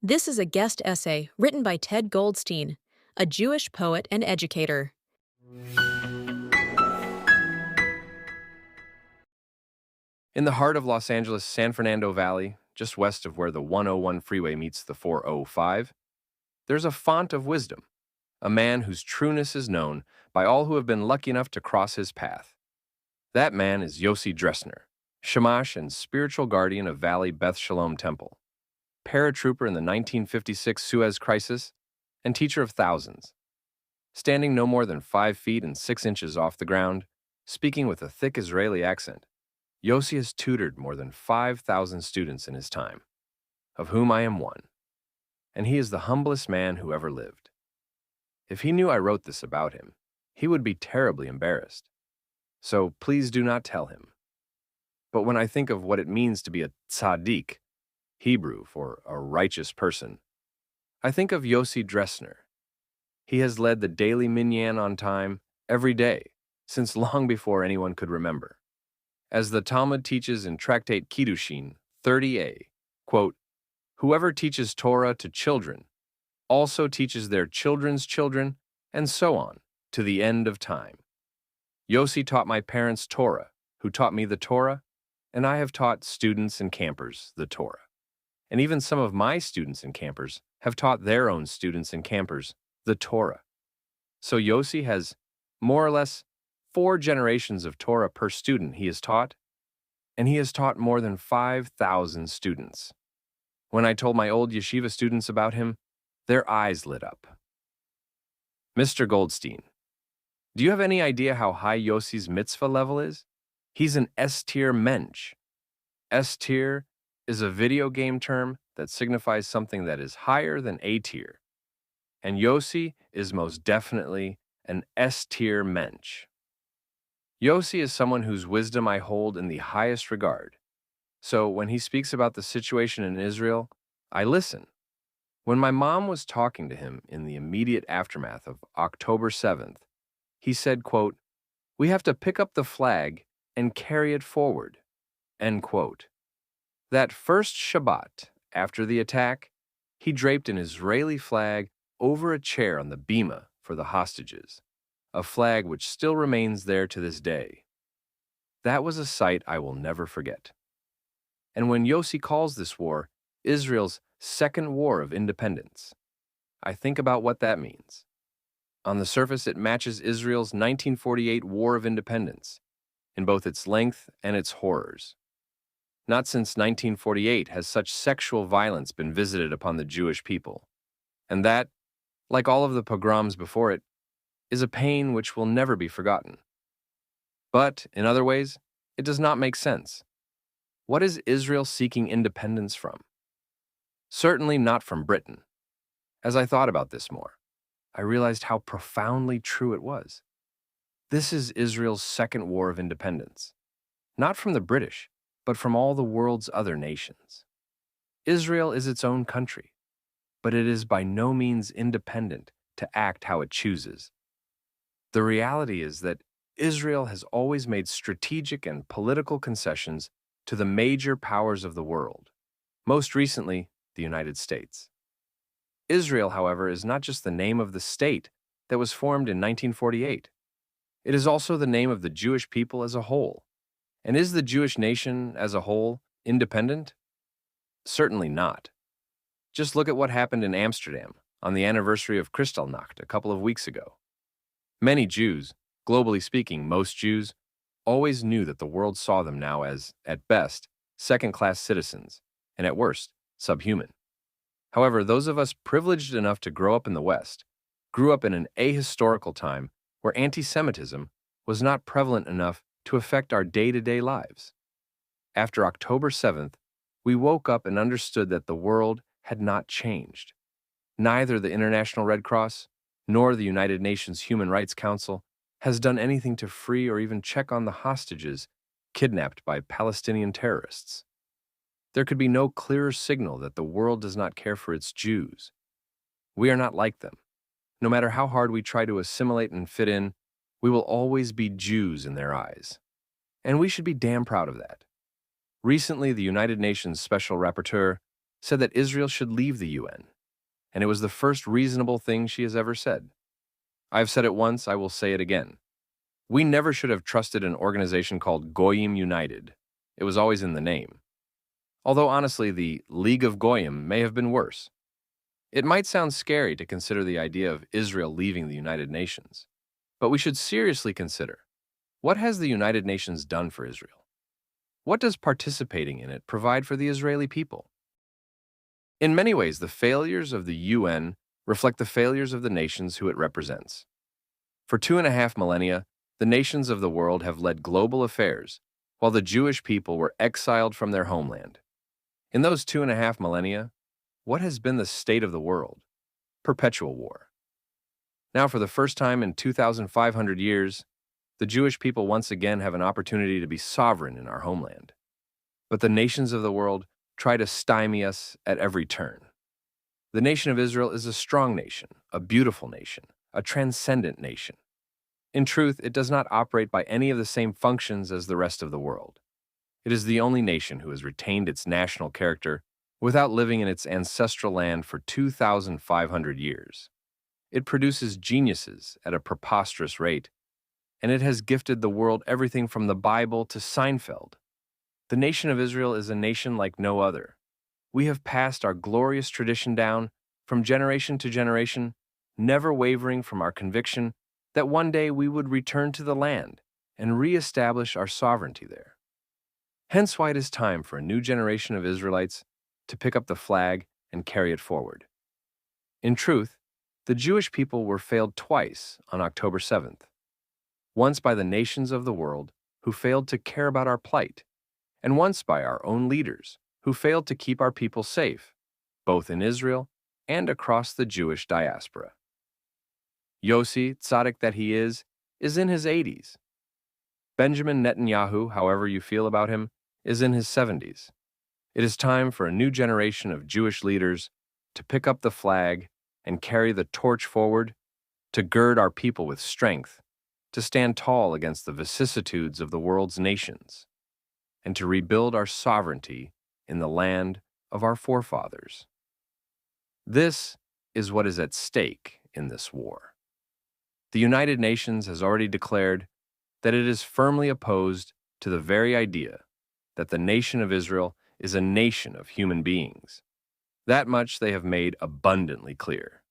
This is a guest essay written by Ted Goldstein, a Jewish poet and educator. In the heart of Los Angeles' San Fernando Valley, just west of where the 101 freeway meets the 405, there's a font of wisdom, a man whose trueness is known by all who have been lucky enough to cross his path. That man is Yossi Dressner, shamash and spiritual guardian of Valley Beth Shalom Temple, paratrooper in the 1956 Suez Crisis, and teacher of thousands. Standing no more than 5 feet and 6 inches off the ground, speaking with a thick Israeli accent, Yossi has tutored more than 5,000 students in his time, of whom I am one, and he is the humblest man who ever lived. If he knew I wrote this about him, he would be terribly embarrassed. So please do not tell him. But when I think of what it means to be a tzaddik, Hebrew for a righteous person, I think of Yossi Dressner. He has led the daily minyan on time every day since long before anyone could remember. As the Talmud teaches in Tractate Kiddushin 30a, quote, "Whoever teaches Torah to children also teaches their children's children, and so on, to the end of time. Yossi taught my parents Torah, who taught me the Torah, and I have taught students and campers the Torah. And even some of my students and campers have taught their own students and campers the Torah. So Yossi has more or less 4 generations of Torah per student he has taught, and he has taught more than 5,000 students. When I told my old yeshiva students about him, their eyes lit up. Mr. Goldstein, do you have any idea how high Yossi's mitzvah level is? He's an S-tier mensch. S-tier is a video game term that signifies something that is higher than A-tier. And Yossi is most definitely an S-tier mensch. Yossi is someone whose wisdom I hold in the highest regard. So when he speaks about the situation in Israel, I listen. When my mom was talking to him in the immediate aftermath of October 7th, he said, quote, "We have to pick up the flag and carry it forward," end quote. That first Shabbat after the attack, he draped an Israeli flag over a chair on the bima for the hostages, a flag which still remains there to this day. That was a sight I will never forget. And when Yossi calls this war Israel's second war of independence, I think about what that means. On the surface, it matches Israel's 1948 War of Independence, in both its length and its horrors. Not since 1948 has such sexual violence been visited upon the Jewish people, and that, like all of the pogroms before it, is a pain which will never be forgotten. But, in other ways, it does not make sense. What is Israel seeking independence from? Certainly not from Britain. As I thought about this more, I realized how profoundly true it was. This is Israel's second war of independence, not from the British, but from all the world's other nations. Israel is its own country, but it is by no means independent to act how it chooses. The reality is that Israel has always made strategic and political concessions to the major powers of the world, most recently, the United States. Israel, however, is not just the name of the state that was formed in 1948. It is also the name of the Jewish people as a whole. And is the Jewish nation as a whole independent? Certainly not. Just look at what happened in Amsterdam on the anniversary of Kristallnacht a couple of weeks ago. Many Jews, globally speaking, most Jews, always knew that the world saw them now as, at best, second-class citizens, and at worst, subhuman. However, those of us privileged enough to grow up in the West grew up in an ahistorical time where anti-Semitism was not prevalent enough to affect our day-to-day lives. After October 7th, we woke up and understood that the world had not changed. Neither the International Red Cross nor the United Nations Human Rights Council has done anything to free or even check on the hostages kidnapped by Palestinian terrorists. There could be no clearer signal that the world does not care for its Jews. We are not like them. No matter how hard we try to assimilate and fit in, we will always be Jews in their eyes. And we should be damn proud of that. Recently, the United Nations Special Rapporteur said that Israel should leave the UN, and it was the first reasonable thing she has ever said. I've said it once, I will say it again. We never should have trusted an organization called Goyim United. It was always in the name. Although honestly, the League of Goyim may have been worse. It might sound scary to consider the idea of Israel leaving the United Nations, but we should seriously consider, what has the United Nations done for Israel? What does participating in it provide for the Israeli people? In many ways, the failures of the UN reflect the failures of the nations who it represents. For 2.5 millennia, the nations of the world have led global affairs, while the Jewish people were exiled from their homeland. In those 2.5 millennia, what has been the state of the world? Perpetual war. Now, for the first time in 2,500 years, the Jewish people once again have an opportunity to be sovereign in our homeland. But the nations of the world try to stymie us at every turn. The nation of Israel is a strong nation, a beautiful nation, a transcendent nation. In truth, it does not operate by any of the same functions as the rest of the world. It is the only nation who has retained its national character without living in its ancestral land for 2,500 years. It produces geniuses at a preposterous rate, and it has gifted the world everything from the Bible to Seinfeld. The nation of Israel is a nation like no other. We have passed our glorious tradition down from generation to generation, never wavering from our conviction that one day we would return to the land and re-establish our sovereignty there. Hence why it is time for a new generation of Israelites to pick up the flag and carry it forward. In truth, the Jewish people were failed twice on October 7th. Once by the nations of the world who failed to care about our plight, and once by our own leaders who failed to keep our people safe, both in Israel and across the Jewish diaspora. Yossi, tzaddik that he is in his 80s. Benjamin Netanyahu, however you feel about him, is in his 70s. It is time for a new generation of Jewish leaders to pick up the flag and carry the torch forward, to gird our people with strength, to stand tall against the vicissitudes of the world's nations, and to rebuild our sovereignty in the land of our forefathers. This is what is at stake in this war. The United Nations has already declared that it is firmly opposed to the very idea that the nation of Israel is a nation of human beings. That much they have made abundantly clear.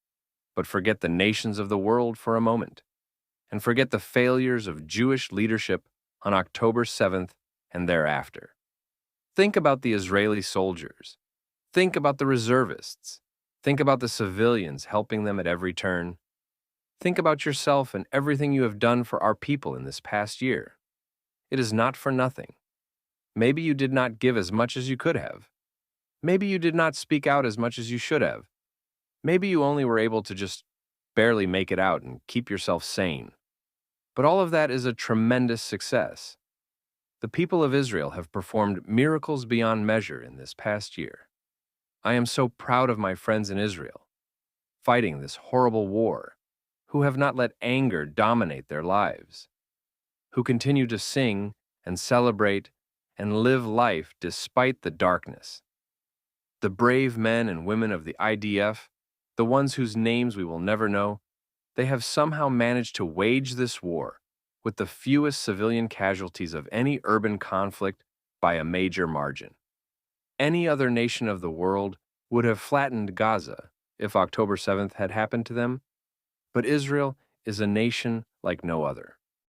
But forget the nations of the world for a moment, and forget the failures of Jewish leadership on October 7th and thereafter. Think about the Israeli soldiers. Think about the reservists. Think about the civilians helping them at every turn. Think about yourself and everything you have done for our people in this past year. It is not for nothing. Maybe you did not give as much as you could have. Maybe you did not speak out as much as you should have. Maybe you only were able to just barely make it out and keep yourself sane. But all of that is a tremendous success. The people of Israel have performed miracles beyond measure in this past year. I am so proud of my friends in Israel, fighting this horrible war, who have not let anger dominate their lives, who continue to sing and celebrate and live life despite the darkness. The brave men and women of the IDF, the ones whose names we will never know, they have somehow managed to wage this war with the fewest civilian casualties of any urban conflict by a major margin. Any other nation of the world would have flattened Gaza if October 7th had happened to them, but Israel is a nation like no other.